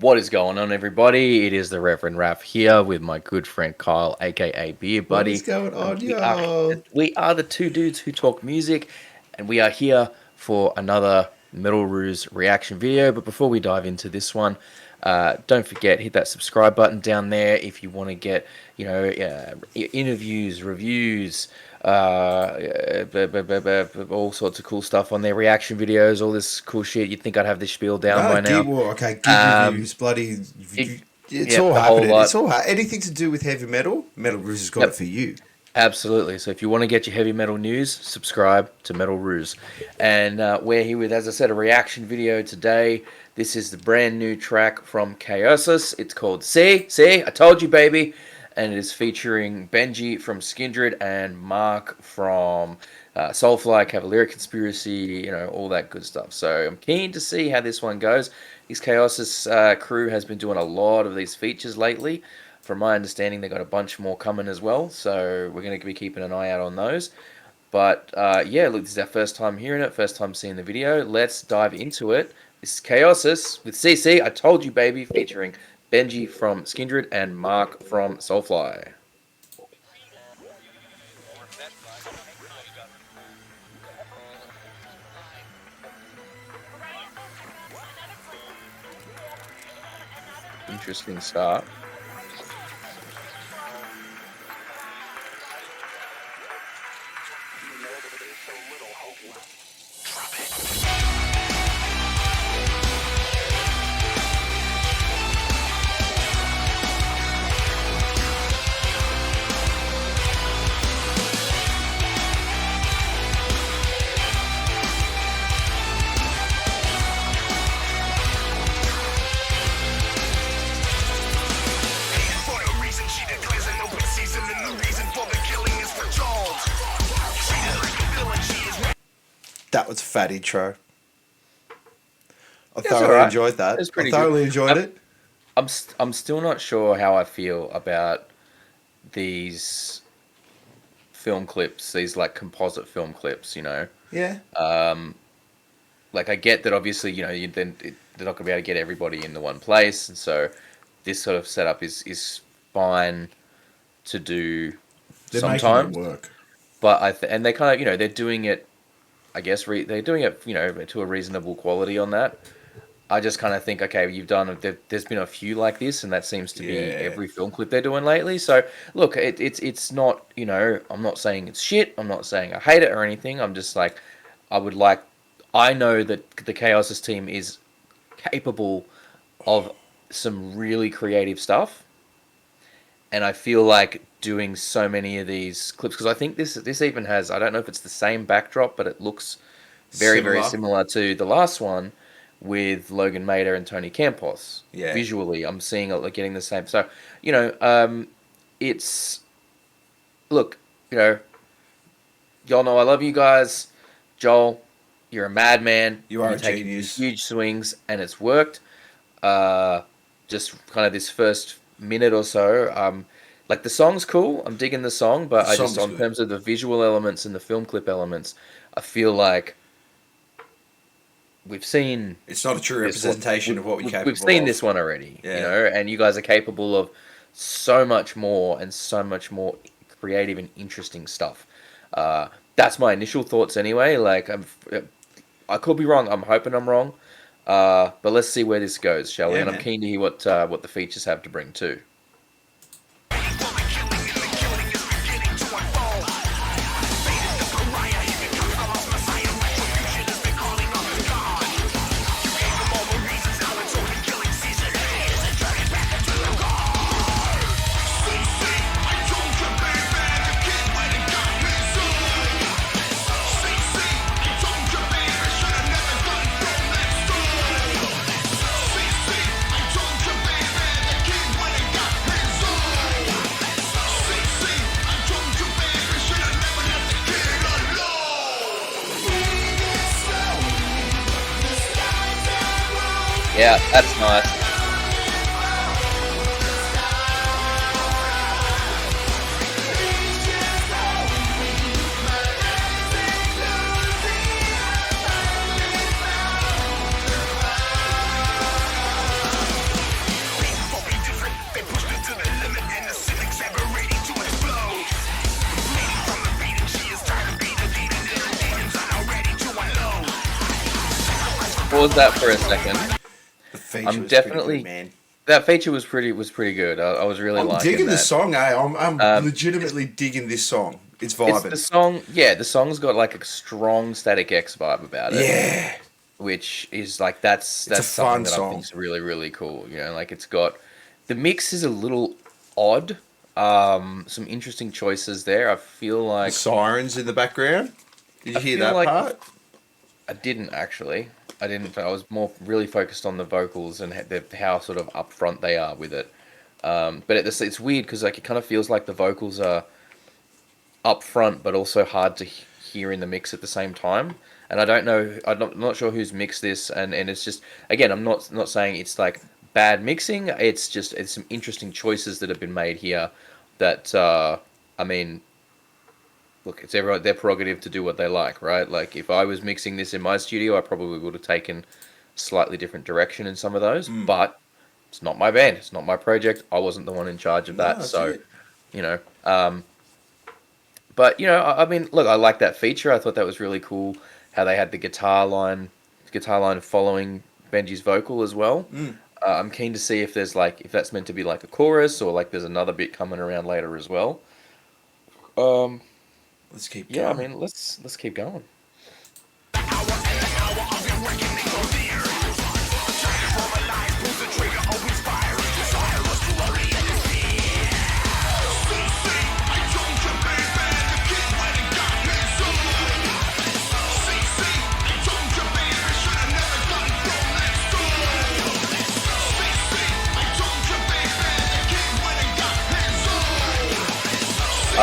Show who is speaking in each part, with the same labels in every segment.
Speaker 1: What is going on, everybody? It is the Reverend Raph here with my good friend Kyle, aka Beer Buddy.
Speaker 2: What is going on,
Speaker 1: We are the two dudes who talk music, and we are here for another Metal Ruse reaction video. But before we dive into this one, don't forget, hit that subscribe button down there if you want to get, interviews, reviews, all sorts of cool stuff on their reaction videos, all this cool shit. You'd think I'd have this spiel down by now.
Speaker 2: Gig reviews, bloody. It's all happening. It's all anything to do with heavy metal. Metal Ruse has got it for you.
Speaker 1: Absolutely. So if you want to get your heavy metal news, subscribe to Metal Ruse. And we're here with, as I said, a reaction video today. This is the brand new track from Kaosis. It's called See, I Told You, Baby. And it is featuring Benji from Skindred and Marc from Soulfly, Cavalier Conspiracy, all that good stuff. So I'm keen to see how this one goes. This Kaosis crew has been doing a lot of these features lately. From my understanding, they got a bunch more coming as well, so we're going to be keeping an eye out on those. But yeah, look, this is our first time hearing it, first time seeing the video. Let's dive into it. This is Kaosis with CC, I Told You, Baby, featuring Benji from Skindred and Marc from Soulfly. Interesting start.
Speaker 2: That was a fat intro. I thoroughly enjoyed that. I thoroughly enjoyed it.
Speaker 1: I'm still not sure how I feel about these film clips, these like composite film clips,
Speaker 2: Yeah.
Speaker 1: Like I get that obviously, they're not going to be able to get everybody into one place, and so this sort of setup is fine to do sometimes.
Speaker 2: Making it work.
Speaker 1: But and they kind of, they're doing it. I guess they're doing it, to a reasonable quality on that. I just kind of think, okay, there's been a few like this, and that seems to be every film clip they're doing lately. So, look, it's not, I'm not saying it's shit. I'm not saying I hate it or anything. I'm just like, I know that the Kaosis team is capable of some really creative stuff. And I feel like doing so many of these clips, because I think this even has, I don't know if it's the same backdrop, but it looks very similar to the last one with Logan Mader and Tony Campos.
Speaker 2: Yeah.
Speaker 1: Visually, I'm seeing it like getting the same. So, it's, look, y'all know I love you guys. Joel, you're a madman.
Speaker 2: You are a
Speaker 1: taking
Speaker 2: genius.
Speaker 1: Huge swings, and it's worked. Just kind of this first minute or so, like the song's cool. I'm digging the song, but in terms of the visual elements and the film clip elements, I feel like we've seen.
Speaker 2: It's not a true representation of what we're capable of.
Speaker 1: We've seen this one already, and you guys are capable of so much more and so much more creative and interesting stuff. That's my initial thoughts anyway. Like I could be wrong. I'm hoping I'm wrong. But let's see where this goes, shall we? And I'm keen to hear what the features have to bring too. Yeah, that's nice. pause that for a second.
Speaker 2: The feature
Speaker 1: I'm
Speaker 2: was
Speaker 1: definitely
Speaker 2: pretty good, man.
Speaker 1: That feature was pretty good. I was really liking
Speaker 2: digging
Speaker 1: that.
Speaker 2: the song, eh? I'm legitimately digging this song. It's vibing.
Speaker 1: It's the song. Yeah, the song's got like a strong Static X vibe about it.
Speaker 2: Yeah.
Speaker 1: Which is like that's something that I think is really cool. You know, like it's got the mix is a little odd. Some interesting choices there. I feel
Speaker 2: The
Speaker 1: like
Speaker 2: sirens in the background. Did you hear that part?
Speaker 1: I didn't actually. I didn't. I was more really focused on the vocals and how sort of upfront they are with it. But it's weird because like it kind of feels like the vocals are upfront, but also hard to hear in the mix at the same time. And I don't know. I'm not sure who's mixed this, and it's just again, I'm not saying it's like bad mixing. It's just it's some interesting choices that have been made here. That I mean, look, it's everyone their prerogative to do what they like, right? Like if I was mixing this in my studio, I probably would have taken slightly different direction in some of those. But it's not my band. It's not my project. I wasn't the one in charge of that.
Speaker 2: That's
Speaker 1: So,
Speaker 2: it.
Speaker 1: you know, but you know, I mean, look, I like that feature. I thought that was really cool how they had the guitar line following Benji's vocal as well. I'm keen to see if there's like if that's meant to be like a chorus or like there's another bit coming around later as well.
Speaker 2: Let's keep
Speaker 1: Yeah, I
Speaker 2: going.
Speaker 1: mean, let's keep going.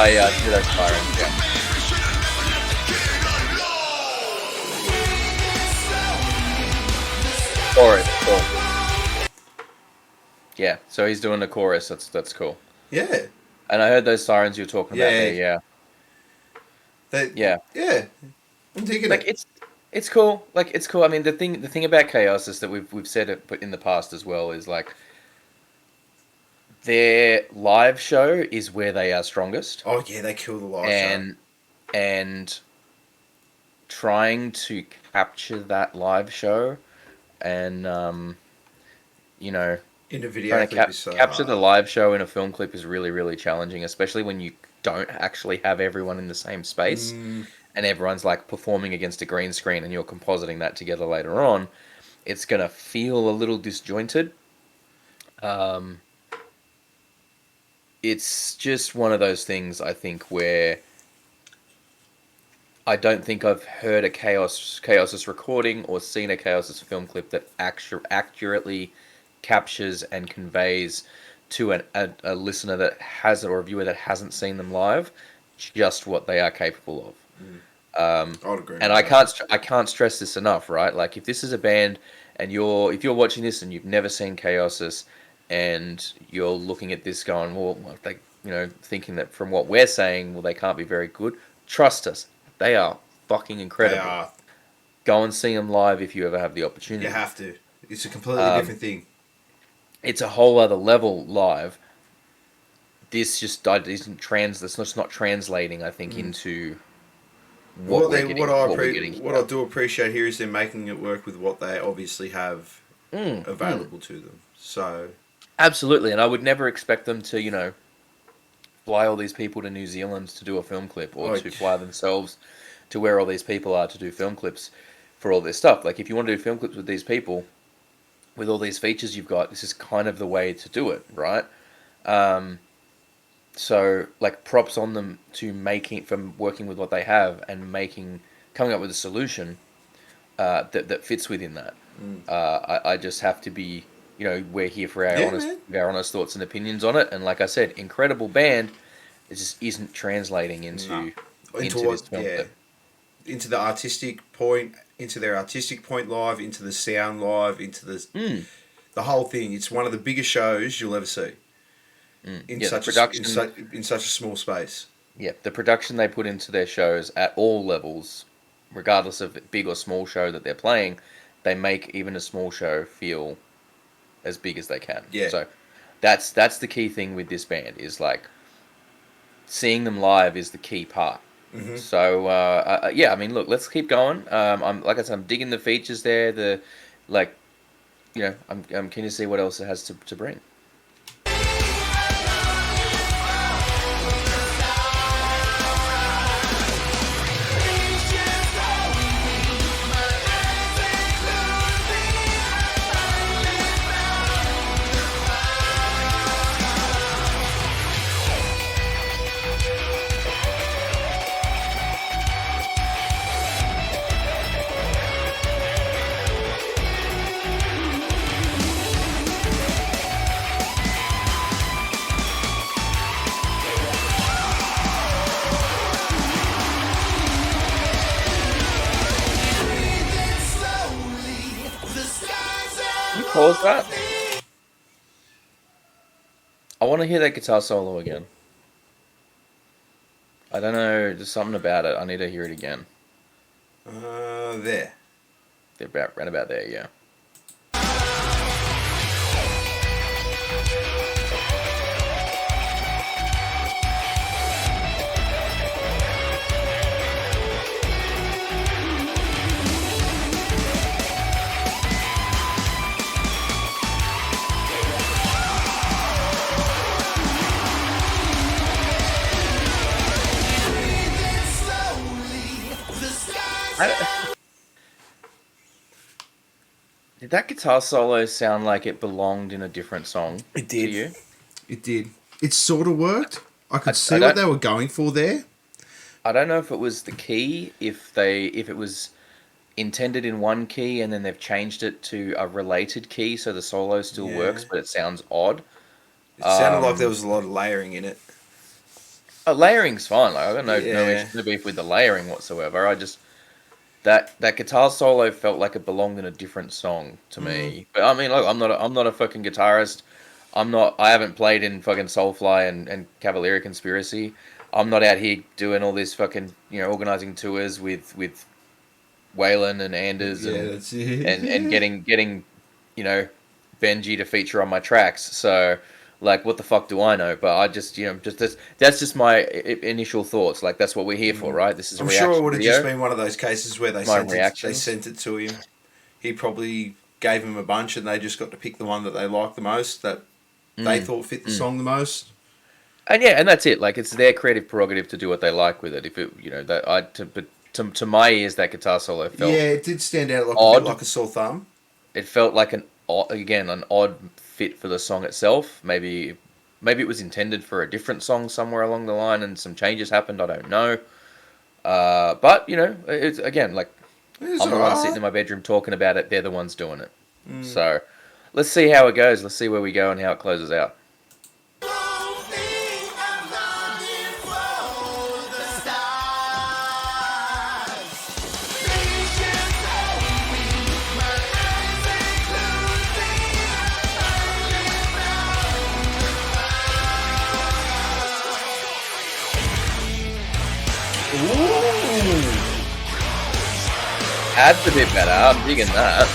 Speaker 1: I do those sirens, yeah. Chorus, cool. Yeah, so he's doing the chorus. That's cool.
Speaker 2: Yeah.
Speaker 1: And I heard those sirens you were talking about there. Yeah.
Speaker 2: Yeah. Yeah. I'm digging
Speaker 1: Like
Speaker 2: it.
Speaker 1: it's cool. Like it's cool. I mean, the thing about Kaosis that we've said it in the past as well is like their live show is where they are strongest.
Speaker 2: Oh yeah, they kill the live
Speaker 1: and and trying to capture that live show and you know
Speaker 2: in a video
Speaker 1: trying to
Speaker 2: clip is so
Speaker 1: capture
Speaker 2: hard.
Speaker 1: the live show in a film clip is really challenging, especially when you don't actually have everyone in the same space and everyone's like performing against a green screen and you're compositing that together later on. It's gonna feel a little disjointed. It's just one of those things I think where I don't think I've heard a Kaosis recording or seen a Kaosis film clip that accurately captures and conveys to a listener that has or a viewer that hasn't seen them live just what they are capable of.
Speaker 2: I'd agree.
Speaker 1: And I can't stress this enough, right? Like if this is a band and if you're watching this and you've never seen Kaosis and you're looking at this going, well, they thinking that from what we're saying, well, they can't be very good. Trust us, they are fucking incredible.
Speaker 2: They are.
Speaker 1: Go and see them live if you ever have the opportunity.
Speaker 2: You have to. It's a completely different thing.
Speaker 1: It's a whole other level live. This just isn't It's just not translating, I think, into what I
Speaker 2: do appreciate here is they're making it work with what they obviously have available to them. So
Speaker 1: absolutely, and I would never expect them to, fly all these people to New Zealand to do a film clip or to fly themselves to where all these people are to do film clips for all this stuff. Like, if you want to do film clips with these people, with all these features you've got, this is kind of the way to do it, right? So, like, props on them from working with what they have and coming up with a solution that fits within that. I just have to be, we're here for our honest thoughts and opinions on it. And like I said, incredible band. It just isn't translating into this film clip.
Speaker 2: Into the artistic point, into their artistic point live, into the sound live, into the whole thing. It's one of the biggest shows you'll ever see in such a small space.
Speaker 1: Yeah, the production they put into their shows at all levels, regardless of big or small show that they're playing, they make even a small show feel as big as they can.
Speaker 2: Yeah.
Speaker 1: So that's the key thing with this band is like seeing them live is the key part. Mm-hmm. So yeah, I mean, look, let's keep going. I'm like I said, I'm digging the features there. like, I'm keen to see what else it has to bring. Pause that. I want to hear that guitar solo again. I don't know, there's something about it. I need to hear it again.
Speaker 2: There.
Speaker 1: They're right about there, yeah. Did that guitar solo sound like it belonged in a different song?
Speaker 2: It did.
Speaker 1: To you?
Speaker 2: It did. It sort of worked. I could see what they were going for there.
Speaker 1: I don't know if it was the key, if it was intended in one key and then they've changed it to a related key so the solo still works, but it sounds odd.
Speaker 2: It sounded like there was a lot of layering in it.
Speaker 1: Layering's fine. Like, I got no beef with the layering whatsoever. I just that guitar solo felt like it belonged in a different song to me. But I mean, look, I'm not a fucking guitarist. I haven't played in fucking Soulfly and Cavalier Conspiracy. I'm not out here doing all this fucking, organizing tours with Waylon and Anders and getting Benji to feature on my tracks. So, like, what the fuck do I know? But I just, that's just my initial thoughts. Like, that's what we're here for, right? This is a reaction
Speaker 2: I'm sure it would have
Speaker 1: video.
Speaker 2: just been one of those cases where they sent it to him. He probably gave him a bunch and they just got to pick the one that they liked the most, that they thought fit the song the most.
Speaker 1: And yeah, and that's it. Like, it's their creative prerogative to do what they like with it. If it, but to my ears, that guitar solo felt
Speaker 2: it did stand out a bit like a sore thumb.
Speaker 1: It felt like an odd fit for the song itself. Maybe it was intended for a different song somewhere along the line, and some changes happened. I don't know. But it's again like I'm the one sitting in my bedroom talking about it. They're the ones doing it. So let's see how it goes. Let's see where we go and how it closes out. That's a bit better. I'm digging that.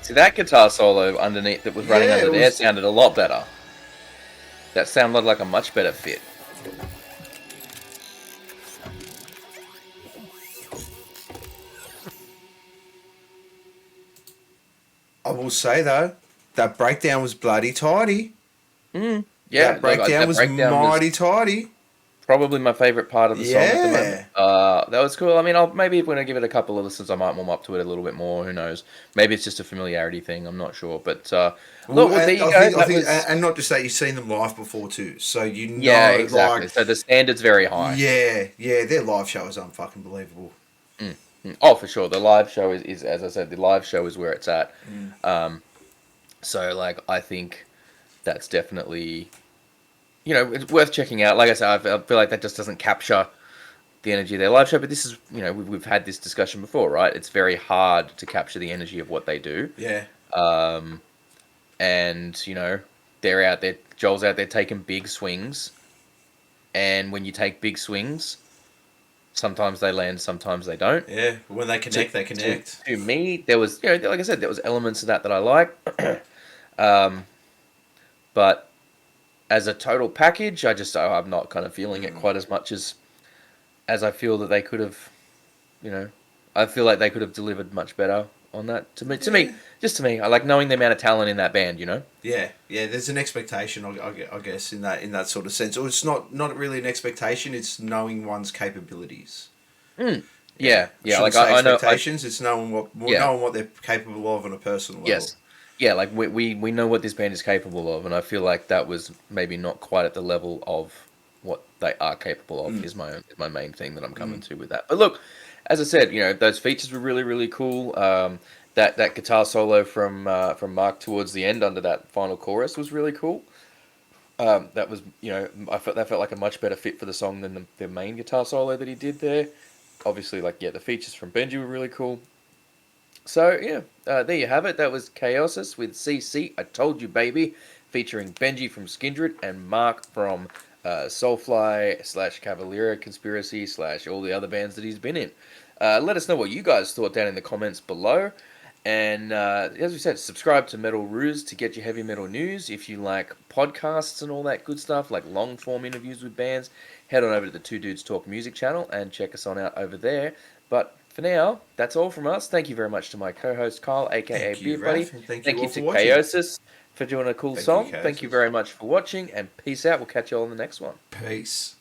Speaker 1: See, that guitar solo underneath that was running under there sounded a lot better. That sounded like a much better fit.
Speaker 2: I will say though, that breakdown was bloody tidy.
Speaker 1: Yeah,
Speaker 2: that breakdown was mighty tidy.
Speaker 1: probably my favorite part of the song at the moment.
Speaker 2: Yeah.
Speaker 1: That was cool. I mean, maybe when I give it a couple of listens, I might warm up to it a little bit more. Who knows? Maybe it's just a familiarity thing. I'm not sure. But look,
Speaker 2: Well,
Speaker 1: well, there
Speaker 2: and
Speaker 1: you go.
Speaker 2: I
Speaker 1: That
Speaker 2: think,
Speaker 1: was
Speaker 2: and not just that, you've seen them live before too, so you
Speaker 1: yeah,
Speaker 2: know,
Speaker 1: exactly.
Speaker 2: like,
Speaker 1: So the standard's very high.
Speaker 2: yeah, their live show is unfucking believable.
Speaker 1: Oh, for sure. The live show is, as I said, the live show is where it's at.
Speaker 2: Mm.
Speaker 1: So like, I think that's definitely, it's worth checking out. Like I said, I feel like that just doesn't capture the energy of their live show. But this is, we've had this discussion before, right? It's very hard to capture the energy of what they do.
Speaker 2: Yeah,
Speaker 1: And they're out there. Joel's out there taking big swings, and when you take big swings, sometimes they land, sometimes they don't.
Speaker 2: yeah. When they connect, they
Speaker 1: To,
Speaker 2: connect.
Speaker 1: to me, there was, like I said, there was elements of that I like. But as a total package, I'm not kind of feeling it quite as much as I feel that they could have, I feel like they could have delivered much better on that. Just to me, I like knowing the amount of talent in that band.
Speaker 2: Yeah, yeah. There's an expectation, I guess, in that sort of sense. Or it's not really an expectation. It's knowing one's capabilities.
Speaker 1: Yeah.
Speaker 2: Shouldn't
Speaker 1: Like
Speaker 2: say
Speaker 1: I know,
Speaker 2: expectations. It's knowing
Speaker 1: yeah,
Speaker 2: knowing what they're capable of on a personal level.
Speaker 1: yes, yeah. Like we know what this band is capable of, and I feel like that was maybe not quite at the level of what they are capable of. Is my main thing that I'm coming to with that. But look, as I said, those features were really really cool. That guitar solo from Marc towards the end under that final chorus was really cool. That was, I felt that felt like a much better fit for the song than the main guitar solo that he did there. Obviously, the features from Benji were really cool. So yeah, there you have it. That was Kaosis with CC. I Told You Baby, featuring Benji from Skindred and Marc from Soulfly / Cavalera Conspiracy / all the other bands that he's been in. Let us know what you guys thought down in the comments below. And as we said, subscribe to Metal Ruse to get your heavy metal news. If you like podcasts and all that good stuff, like long form interviews with bands, head on over to the Two Dudes Talk Music channel and check us on out over there. But for now, that's all from us. Thank you very much to my co-host Kyle, aka
Speaker 2: Thank you,
Speaker 1: Beer Buddy.
Speaker 2: Raph, and thank
Speaker 1: Thank
Speaker 2: you
Speaker 1: you
Speaker 2: all for
Speaker 1: to
Speaker 2: watching.
Speaker 1: Kaosis for doing a cool
Speaker 2: Thank you,
Speaker 1: song. Thank you
Speaker 2: Kaosis.
Speaker 1: very much for watching, and peace out. We'll catch you all in the next one.
Speaker 2: Peace.